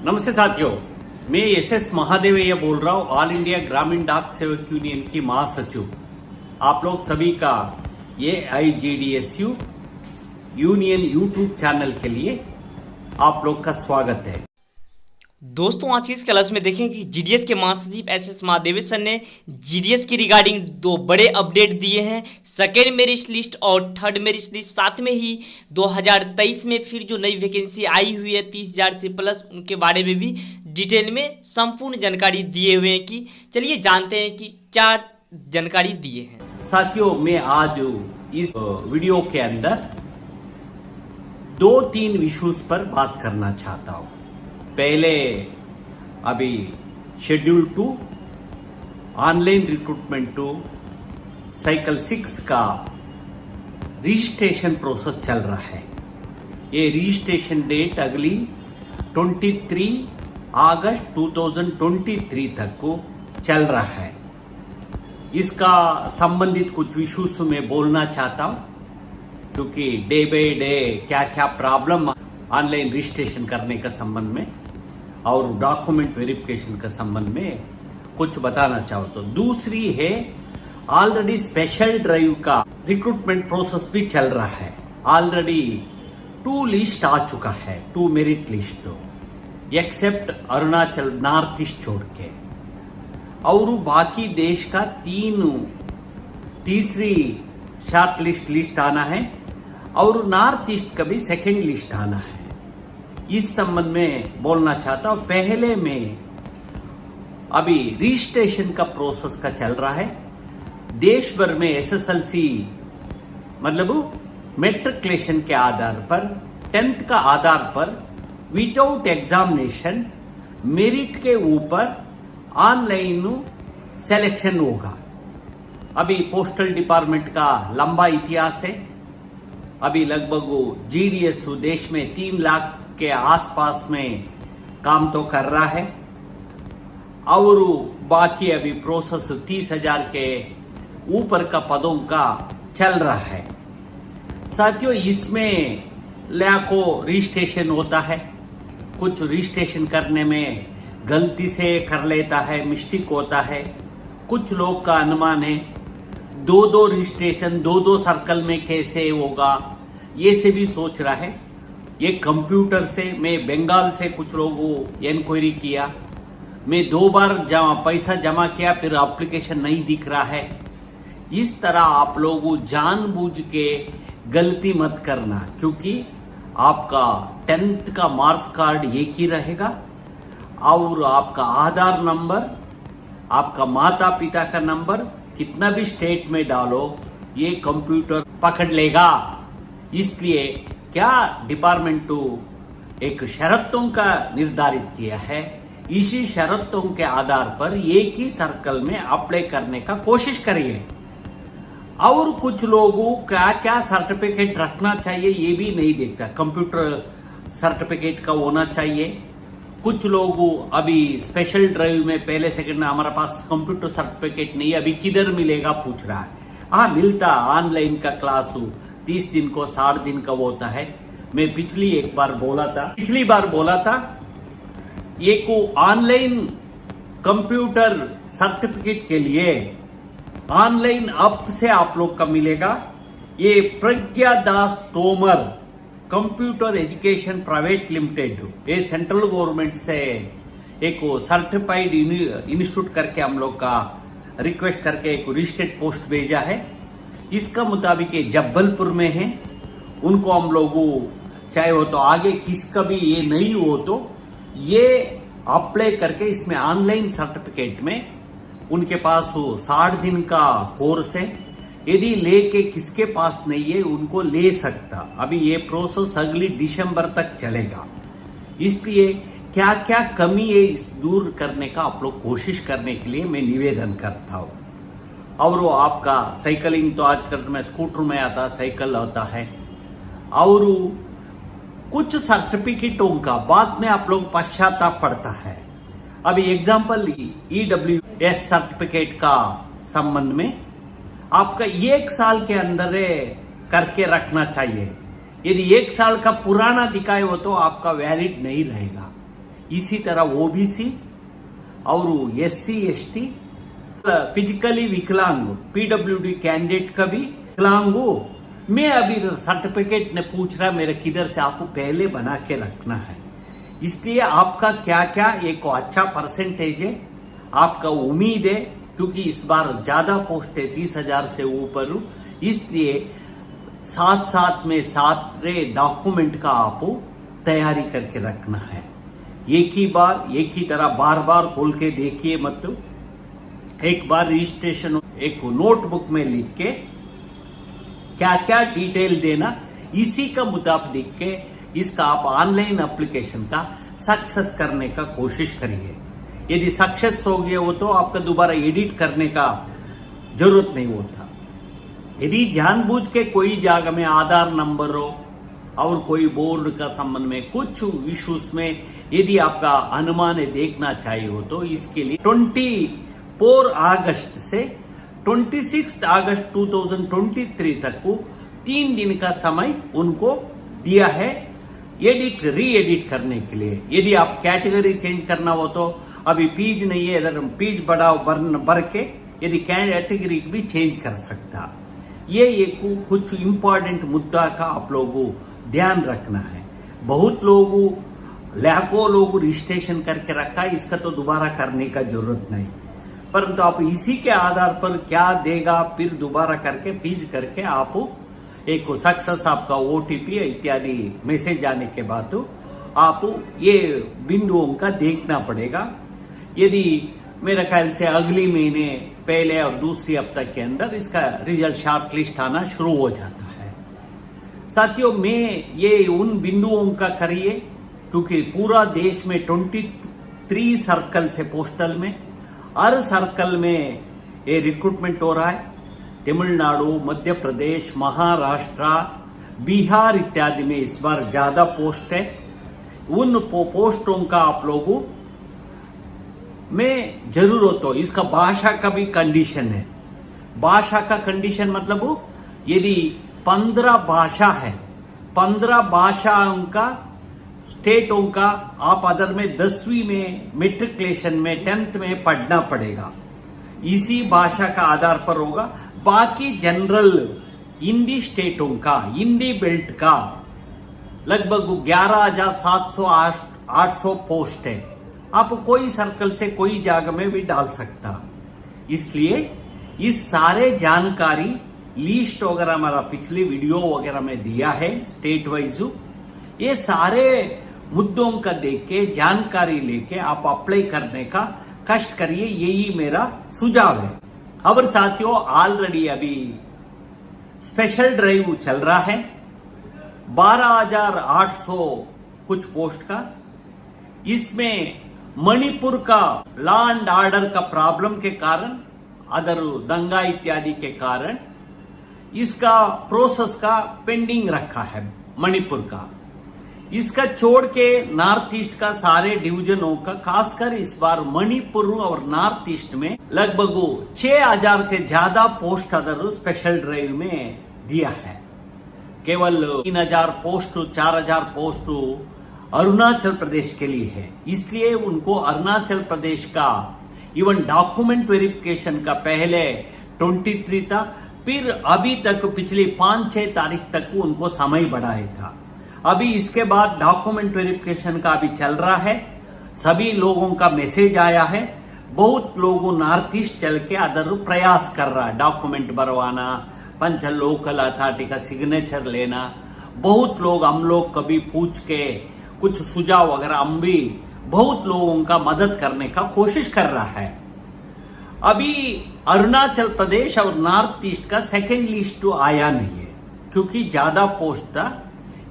नमस्ते साथियों, मैं एस महादेवैया बोल रहा हूँ, ऑल इंडिया ग्रामीण डाक सेवक यूनियन की महासचिव। आप लोग सभी का AIGDSU यूनियन यूट्यूब चैनल के लिए आप लोग का स्वागत है। दोस्तों, आज की इस क्लास में देखें कि जीडीएस के महासचिव एस महादेवेशन ने जीडीएस की रिगार्डिंग दो बड़े अपडेट दिए हैं। सेकेंड मेरिट लिस्ट और थर्ड मेरिट लिस्ट, साथ में ही 2023 में फिर जो नई वैकेंसी आई हुई है 30,000 से प्लस, उनके बारे में भी डिटेल में संपूर्ण जानकारी दिए हुए हैं। कि चलिए जानते हैं कि क्या जानकारी दिए हैं। साथियों, मैं आज इस वीडियो के अंदर 2-3 इश्यूज पर बात करना चाहता हूँ। पहले अभी शेड्यूल 2 ऑनलाइन रिक्रूटमेंट 2 साइकिल 6 का रजिस्ट्रेशन प्रोसेस चल रहा है। ये रजिस्ट्रेशन डेट अगली 23 अगस्त 2023 तक को चल रहा है। इसका संबंधित कुछ इश्यूज में बोलना चाहता हूं, क्योंकि डे बाय डे क्या क्या प्रॉब्लम ऑनलाइन रजिस्ट्रेशन करने का संबंध में और डॉक्यूमेंट वेरिफिकेशन का संबंध में कुछ बताना चाहो तो। दूसरी है, ऑलरेडी स्पेशल ड्राइव का रिक्रूटमेंट प्रोसेस भी चल रहा है। ऑलरेडी 2 लिस्ट आ चुका है, 2 merit list, except Arunachal north east छोड़ के, और बाकी देश का तीसरी शॉर्ट लिस्ट आना है और नॉर्थ ईस्ट का भी सेकेंड लिस्ट आना है। इस संबंध में बोलना चाहता हूं। पहले में अभी रजिस्ट्रेशन का प्रोसेस का चल रहा है। देश भर में SSLC मतलब मेट्रिकुलेशन के आधार पर, 10th का आधार पर, विदाउट एग्जामिनेशन मेरिट के ऊपर ऑनलाइन सिलेक्शन होगा। अभी पोस्टल डिपार्टमेंट का लंबा इतिहास है। अभी लगभग GDS देश में 3 लाख के आसपास में काम तो कर रहा है, और बाकी अभी प्रोसेस 30,000 के ऊपर का पदों का चल रहा है। साथियों, इसमें लाखों रजिस्ट्रेशन होता है। कुछ रजिस्ट्रेशन करने में गलती से कर लेता है, मिस्टेक होता है। कुछ लोग का अनुमान है 2-2 रजिस्ट्रेशन 2-2 सर्कल में कैसे होगा, ये से भी सोच रहा है। ये कंप्यूटर से, मैं बंगाल से कुछ लोगों इंक्वायरी किया, मैं 2 बार पैसा जमा किया, फिर एप्लीकेशन नहीं दिख रहा है। इस तरह आप लोगों जानबूझ के गलती मत करना, क्योंकि आपका 10th का मार्क्स कार्ड एक ही रहेगा और आपका आधार नंबर, आपका माता पिता का नंबर कितना भी स्टेट में डालो, ये कंप्यूटर पकड़ लेगा। इसलिए क्या डिपार्टमेंट एक शर्तों का निर्धारित किया है, इसी शर्तों के आधार पर एक ही सर्कल में अप्लाई करने का कोशिश करिए। और कुछ लोगों क्या क्या सर्टिफिकेट रखना चाहिए ये भी नहीं देखता, कंप्यूटर सर्टिफिकेट का होना चाहिए। कुछ लोगों अभी स्पेशल ड्राइव में पहले सेकंड में हमारे पास कंप्यूटर सर्टिफिकेट नहीं, अभी किधर मिलेगा पूछ रहा है। हाँ, मिलता, ऑनलाइन का क्लास 30 दिन को 60 दिन का वो होता है। मैं पिछली बार बोला था एक ऑनलाइन कंप्यूटर सर्टिफिकेट के लिए ऑनलाइन ऐप से आप लोग का मिलेगा। ये Pragya Das Tomar computer education private limited, ये सेंट्रल गवर्नमेंट से एक सर्टिफाइड इंस्टीट्यूट करके हम लोग का रिक्वेस्ट करके एक रजिस्टर्ड पोस्ट भेजा है। इसका मुताबिक ये जबलपुर में है। उनको हम लोगों चाहे हो तो आगे किसका भी ये नहीं हो तो ये अप्लाई करके इसमें ऑनलाइन सर्टिफिकेट में उनके पास 60 दिन का कोर्स है। यदि लेके किसके पास नहीं है उनको ले सकता। अभी ये प्रोसेस अगली दिसंबर तक चलेगा। इसलिए क्या क्या कमी है इस दूर करने का आप लोग कोशिश करने के लिए मैं निवेदन करता हूँ। और वो आपका साइकिलिंग तो आजकल मैं स्कूटर में आता, साइकिल होता है, और कुछ सर्टिफिकेटों का बाद में आप लोग पश्चाताप पड़ता है। अभी एग्जाम्पल EWS सर्टिफिकेट का संबंध में आपका 1 साल के अंदर करके रखना चाहिए। यदि 1 साल का पुराना दिखाए हो तो आपका वैलिड नहीं रहेगा। इसी तरह ओबीसी और एससी एसटी फिजिकली विकलांग पीडब्ल्यूडी कैंडिडेट का भी विकलांगो मैं अभी सर्टिफिकेट ने पूछ रहा मेरे किधर से आपको पहले बना के रखना है। इसलिए आपका क्या क्या एक अच्छा परसेंटेज है, आपका उम्मीद है, क्योंकि इस बार ज्यादा पोस्ट है 30,000 से ऊपर, इसलिए साथ साथ में सारे डॉक्यूमेंट का आपको तैयारी करके रखना है। एक ही बार एक ही तरह बार बार खोल के देखिए मत। एक बार रजिस्ट्रेशन एक नोटबुक में लिख के क्या क्या डिटेल देना, इसी का मुताबिक के इसका आप ऑनलाइन एप्लीकेशन का सक्सेस करने का कोशिश करिए। यदि सक्सेस हो गया वो तो आपका दोबारा एडिट करने का जरूरत नहीं होता। यदि जानबूझ के कोई जगह में आधार नंबर हो और कोई बोर्ड का संबंध में कुछ इश्यूज में यदि आपका अनुमान देखना चाहिए हो तो इसके लिए 24 अगस्त से 26 अगस्त 2023 तक को 3 दिन का समय उनको दिया है री एडिट करने के लिए। यदि आप कैटेगरी चेंज करना हो तो अभी पीज नहीं है, इधर पीज बढ़ाओ भर के यदि कैटेगरी भी चेंज कर सकता। ये एक कुछ इंपॉर्टेंट मुद्दा का आप लोगों को ध्यान रखना है। बहुत लोगों लाखों लोग रजिस्ट्रेशन करके रखा है, इसका तो दोबारा करने का जरूरत नहीं, परंतु आप इसी के आधार पर क्या देगा फिर दोबारा करके पीज करके आप एक सक्सेस आपका ओटीपी इत्यादि मैसेज आने के बाद आप ये बिंदुओं का देखना पड़ेगा। यदि मेरा ख्याल से अगली महीने पहले और दूसरी हफ्ते के अंदर इसका रिजल्ट शॉर्ट लिस्ट आना शुरू हो जाता है। साथियों, मैं ये उन बिंदुओं का करिए क्योंकि पूरा देश में 23 सर्कल से पोस्टल में हर सर्कल में ये रिक्रूटमेंट हो रहा है। तमिलनाडु, मध्य प्रदेश, महाराष्ट्र, बिहार इत्यादि में इस बार ज्यादा पोस्ट है। उन पोस्टों का आप लोगों में जरूरत हो। इसका भाषा का भी कंडीशन है। भाषा का कंडीशन मतलब यदि 15 भाषा है, 15 भाषाओं का स्टेटों का आप अदर में 10वीं में मेट्रिकुलेशन में 10th में पढ़ना पड़ेगा। इसी भाषा का आधार पर होगा। बाकी जनरल हिंदी स्टेटों का, हिंदी बेल्ट का लगभग 11,700-800 पोस्ट है। आप कोई सर्कल से कोई जगह में भी डाल सकता। इसलिए इस सारे जानकारी लिस्ट वगैरह हमारा पिछले वीडियो वगैरह में दिया है स्टेट वाइज। ये सारे मुद्दों का देख के जानकारी लेके आप अप्लाई करने का कष्ट करिए, यही मेरा सुझाव है। और साथियों, ऑलरेडी अभी स्पेशल ड्राइव चल रहा है 12,800 कुछ पोस्ट का। इसमें मणिपुर का लॉ एंड ऑर्डर का प्रॉब्लम के कारण, अदर दंगा इत्यादि के कारण इसका प्रोसेस का पेंडिंग रखा है मणिपुर का। इसका छोड़ के नॉर्थ ईस्ट का सारे डिवीजनों का, खासकर इस बार मणिपुर और नॉर्थ ईस्ट में लगभग 6,000 के ज्यादा पोस्ट अदर स्पेशल ड्राइव में दिया है। केवल 3,000 पोस्ट, 4,000 पोस्ट अरुणाचल प्रदेश के लिए है। इसलिए उनको अरुणाचल प्रदेश का इवन डॉक्यूमेंट वेरिफिकेशन का पहले 23 था, फिर अभी तक पिछली 5-6 तारीख तक उनको समय बढ़ाया था। अभी इसके बाद डॉक्यूमेंट वेरिफिकेशन का अभी चल रहा है। सभी लोगों का मैसेज आया है। बहुत लोगों नॉर्थ ईस्ट चल के अदर प्रयास कर रहा है, डॉक्यूमेंट भरवाना, पंच लोकल अथॉरिटी का सिग्नेचर लेना। बहुत लोग हम लोग कभी पूछ के कुछ सुझाव वगैरह हम भी बहुत लोगों का मदद करने का कोशिश कर रहा है। अभी अरुणाचल प्रदेश और नॉर्थ ईस्ट का सेकेंड लिस्ट तो आया नहीं है क्योंकि ज्यादा पोस्ट था।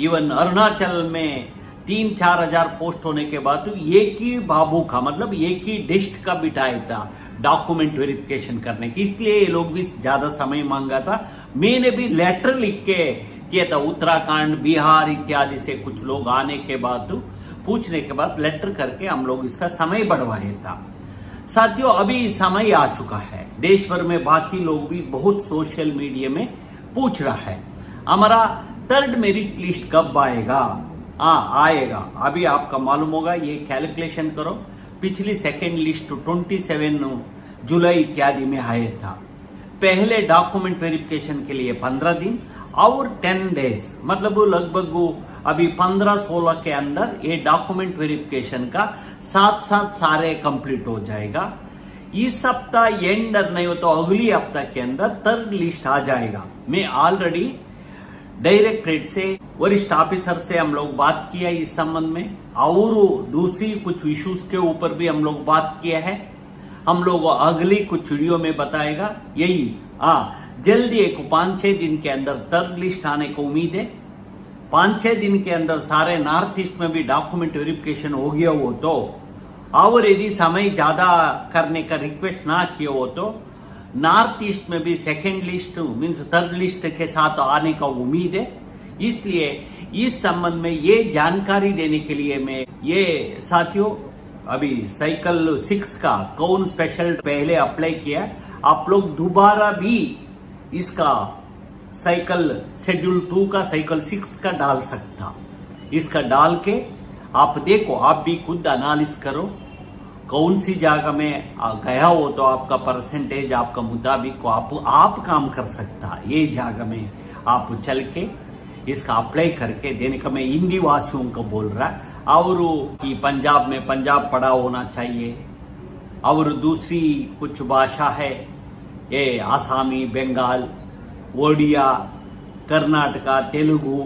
इवन अरुणाचल में 3-4 हजार पोस्ट होने के बाद तो एक ही बाबू का, मतलब एक ही डिस्ट का बिठाया था डॉक्यूमेंट वेरिफिकेशन करने की, इसलिए ये लोग भी ज्यादा समय मांगा था। मैंने भी लेटर लिख के किया था। उत्तराखंड, बिहार इत्यादि से कुछ लोग आने के बाद पूछने के बाद लेटर करके हम लोग इसका समय बढ़वाया था। साथियों, अभी समय आ चुका है। देश भर में बाकी लोग भी बहुत सोशल मीडिया में पूछ रहा है हमारा 3rd मेरिट लिस्ट कब आएगा, हाँ आएगा। अभी आपका मालूम होगा, ये कैलकुलेशन करो, पिछली सेकेंड लिस्ट 27 जुलाई इत्यादि में आया था। पहले डॉक्यूमेंट वेरिफिकेशन के लिए 15 दिन और 10 डेज, मतलब लगभग अभी 15-16 के अंदर ये डॉक्यूमेंट वेरिफिकेशन का साथ साथ सारे कंप्लीट हो जाएगा। इस सप्ताह एंड नहीं हो तो अगली हफ्ता के अंदर थर्ड लिस्ट आ जाएगा। मैं ऑलरेडी डायरेक्टरेट से वरिष्ठ ऑफिसर से हम लोग बात किया इस संबंध में, और दूसरी कुछ इश्यूज के ऊपर भी हम लोग बात किया है। हम लोग अगली कुछ वीडियो में बताएगा यही। जल्दी एक 5-6 दिन के अंदर थर्ड लिस्ट आने को उम्मीद है। 5-6 दिन के अंदर सारे नॉर्थ ईस्ट में भी डॉक्यूमेंट वेरिफिकेशन हो गया हो तो, और यदि समय ज्यादा करने का रिक्वेस्ट ना किया हो तो नॉर्थ ईस्ट में भी second list means third list के साथ आने का उम्मीद है। इसलिए इस संबंध में ये जानकारी देने के लिए मैं ये साथियों, अभी साइकिल 6 का कौन स्पेशल पहले अप्लाई किया, आप लोग दोबारा भी इसका साइकिल शेड्यूल 2 का साइकिल 6 का डाल सकता। इसका डाल के आप देखो, आप भी खुद एनालिस करो, कौन सी जगह में गया हो तो आपका परसेंटेज आपका मुताबिक को आप काम कर सकता। ये जगह में आप चल के इसका अप्लाई करके देने का मैं हिंदी वासियों को बोल रहा, और कि पंजाब में पंजाब पढ़ा होना चाहिए, और दूसरी कुछ भाषा है ये आसामी, बंगाल, ओडिया, कर्नाटका, तेलुगु,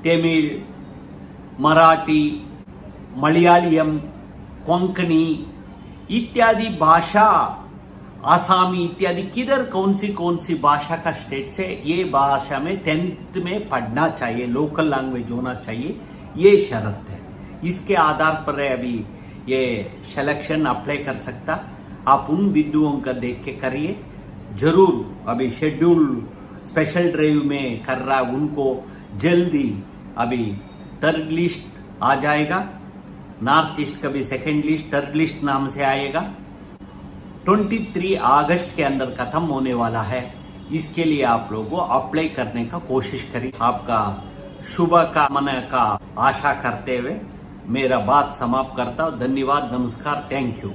तमिल, मराठी, मलयालम, कोंकणी इत्यादि भाषा, आसामी इत्यादि किधर कौन सी भाषा का स्टेट से ये भाषा में 10th में पढ़ना चाहिए, लोकल लैंग्वेज होना चाहिए, ये शर्त है। इसके आधार पर अभी ये सिलेक्शन अप्लाई कर सकता। आप उन बिंदुओं का देख के करिए जरूर। अभी शेड्यूल स्पेशल ड्राइव में कर रहा उनको जल्दी अभी थर्ड लिस्ट आ जाएगा। नॉर्थ ईस्ट का भी सेकेंड लिस्ट, थर्ड लिस्ट नाम से आएगा। 23 अगस्त के अंदर खत्म होने वाला है। इसके लिए आप लोगों को अप्लाई करने का कोशिश करिए। आपका शुभकामना का आशा करते हुए मेरा बात समाप्त करता हूँ। धन्यवाद, नमस्कार, थैंक यू।